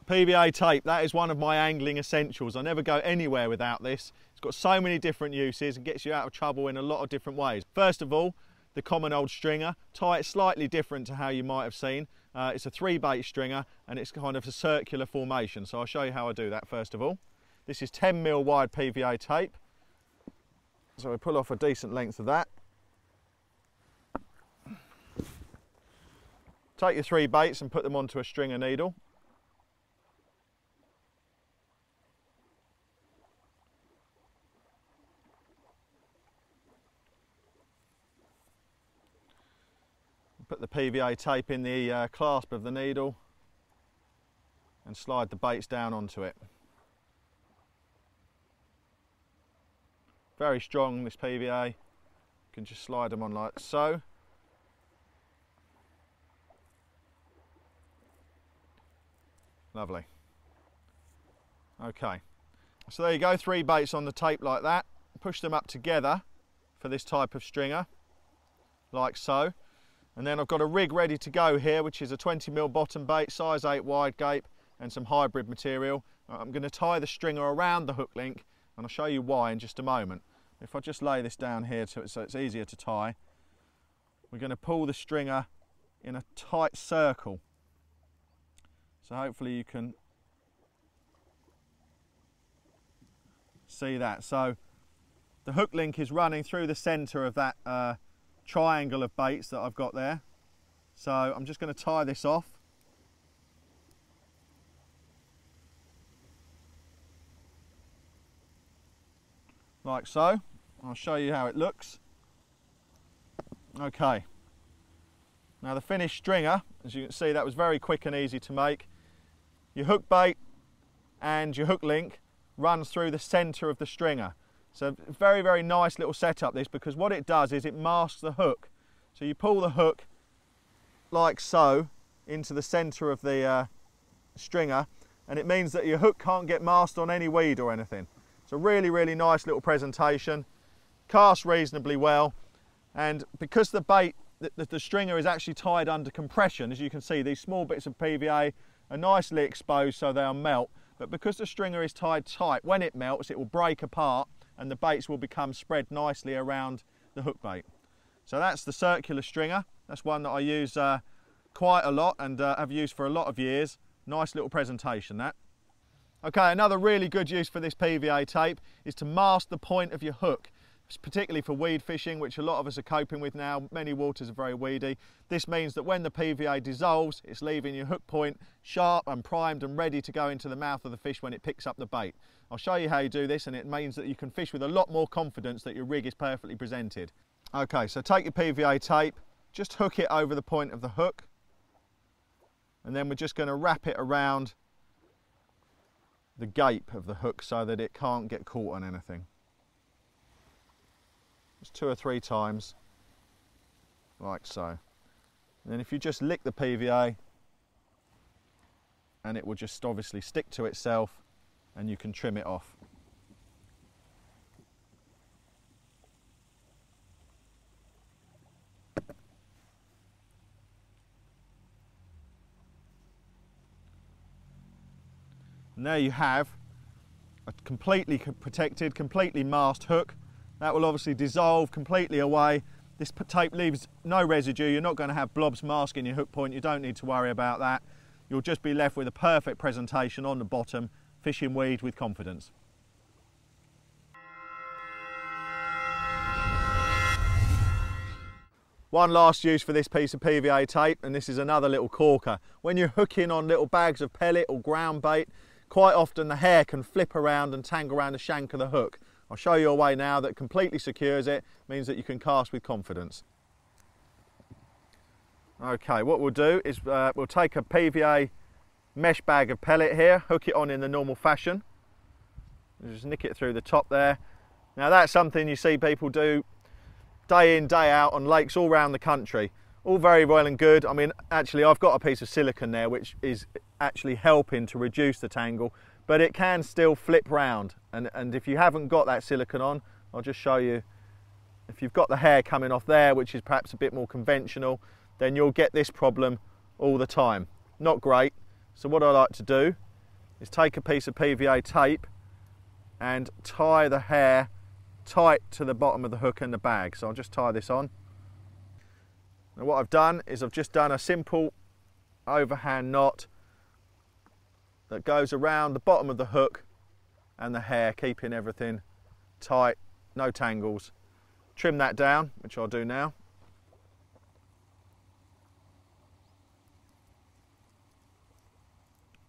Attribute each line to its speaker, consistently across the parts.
Speaker 1: PVA tape, that is one of my angling essentials. I never go anywhere without this. It's got so many different uses and gets you out of trouble in a lot of different ways. First of all, the common old stringer. Tie it slightly different to how you might have seen. It's a 3-bait stringer and it's kind of a circular formation. So I'll show you how I do that first of all. This is 10mm wide PVA tape. So we pull off a decent length of that. Take your 3 baits and put them onto a stringer needle. Put the PVA tape in the clasp of the needle and slide the baits down onto it. Very strong, this PVA. You can just slide them on like so. Lovely. Okay, so there you go, 3 baits on the tape like that. Push them up together for this type of stringer, like so. And then I've got a rig ready to go here, which is a 20mm bottom bait, size 8 wide gape, and some hybrid material. I'm going to tie the stringer around the hook link, and I'll show you why in just a moment. If I just lay this down here so it's easier to tie, we're going to pull the stringer in a tight circle. So hopefully you can see that. So the hook link is running through the centre of that triangle of baits that I've got there. So I'm just going to tie this off. Like so. I'll show you how it looks. Okay. Now the finished stringer, as you can see, that was very quick and easy to make. Your hook bait and your hook link runs through the centre of the stringer. So very, very nice little setup this, because what it does is it masks the hook. So you pull the hook like so into the centre of the stringer, and it means that your hook can't get masked on any weed or anything. It's a really, really nice little presentation. Casts reasonably well, and because the bait, the stringer is actually tied under compression, as you can see, these small bits of PVA are nicely exposed so they'll melt, but because the stringer is tied tight, when it melts it will break apart and the baits will become spread nicely around the hook bait. So that's the circular stringer. That's one that I use quite a lot and have used for a lot of years. Nice little presentation, that. Okay, another really good use for this PVA tape is to mask the point of your hook, particularly for weed fishing, which a lot of us are coping with now. Many waters are very weedy. This means that when the PVA dissolves, it's leaving your hook point sharp and primed and ready to go into the mouth of the fish when it picks up the bait. I'll show you how you do this, and it means that you can fish with a lot more confidence that your rig is perfectly presented. Okay, so take your PVA tape, just hook it over the point of the hook, and then we're just going to wrap it around the gape of the hook so that it can't get caught on anything. Just 2 or 3 times, like so. And then if you just lick the PVA, and it will just obviously stick to itself, and you can trim it off. And there you have a completely protected, completely masked hook. That will obviously dissolve completely away. This tape leaves no residue. You're not going to have blobs masking your hook point. You don't need to worry about that. You'll just be left with a perfect presentation on the bottom, fishing weed with confidence. One last use for this piece of PVA tape, and this is another little corker. When you're hooking on little bags of pellet or ground bait, quite often the hair can flip around and tangle around the shank of the hook. I'll show you a way now that completely secures it, means that you can cast with confidence. Okay, what we'll do is we'll take a PVA mesh bag of pellet here, hook it on in the normal fashion. Just nick it through the top there. Now that's something you see people do day in, day out on lakes all around the country. All very well and good. I mean, actually I've got a piece of silicone there which is actually helping to reduce the tangle, but it can still flip round, and if you haven't got that silicone on, I'll just show you. If you've got the hair coming off there, which is perhaps a bit more conventional, then you'll get this problem all the time. Not great. So what I like to do is take a piece of PVA tape and tie the hair tight to the bottom of the hook and the bag. So I'll just tie this on. Now what I've done is I've just done a simple overhand knot that goes around the bottom of the hook and the hair, keeping everything tight, no tangles. Trim that down, which I'll do now.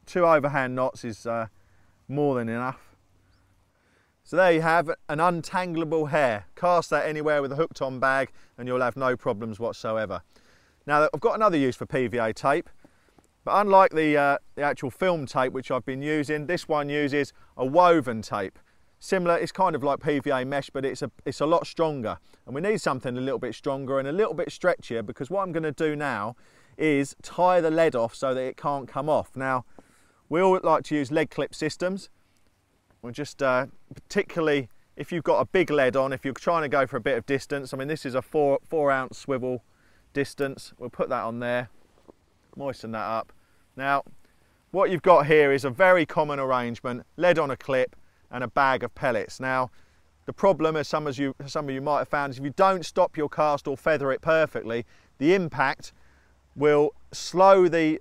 Speaker 1: Two overhand knots is more than enough. So there you have an untangleable hair. Cast that anywhere with a hooked on bag and you'll have no problems whatsoever. Now I've got another use for PVA tape, but unlike the actual film tape which I've been using, this one uses a woven tape. Similar, it's kind of like PVA mesh, but it's a lot stronger. And we need something a little bit stronger and a little bit stretchier, because what I'm going to do now is tie the lead off so that it can't come off. Now, we all like to use lead clip systems. We're just, particularly if you've got a big lead on, if you're trying to go for a bit of distance, I mean this is a 4 ounce swivel distance, we'll put that on there, moisten that up. Now, what you've got here is a very common arrangement, lead on a clip and a bag of pellets. Now, the problem, as some of you might have found, is if you don't stop your cast or feather it perfectly, the impact will slow the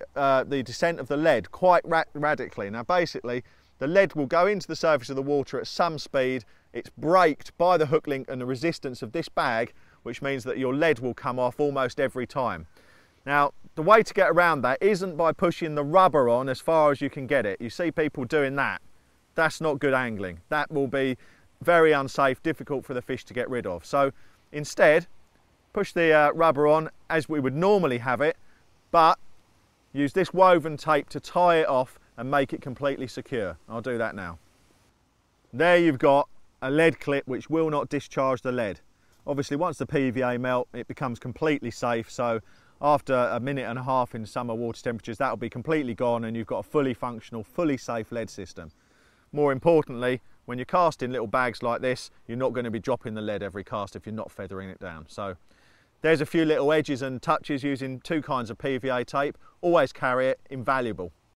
Speaker 1: descent of the lead quite radically. Now basically, the lead will go into the surface of the water at some speed. It's braked by the hook link and the resistance of this bag, which means that your lead will come off almost every time. Now, the way to get around that isn't by pushing the rubber on as far as you can get it. You see people doing that. That's not good angling. That will be very unsafe, difficult for the fish to get rid of. So instead, push the rubber on as we would normally have it, but use this woven tape to tie it off and make it completely secure. I'll do that now. There you've got a lead clip which will not discharge the lead. Obviously once the PVA melt, it becomes completely safe, so after a minute and a half in summer water temperatures, that'll be completely gone and you've got a fully functional, fully safe lead system. More importantly, when you're casting little bags like this, you're not going to be dropping the lead every cast if you're not feathering it down. So there's a few little edges and touches using two kinds of PVA tape. Always carry it, invaluable.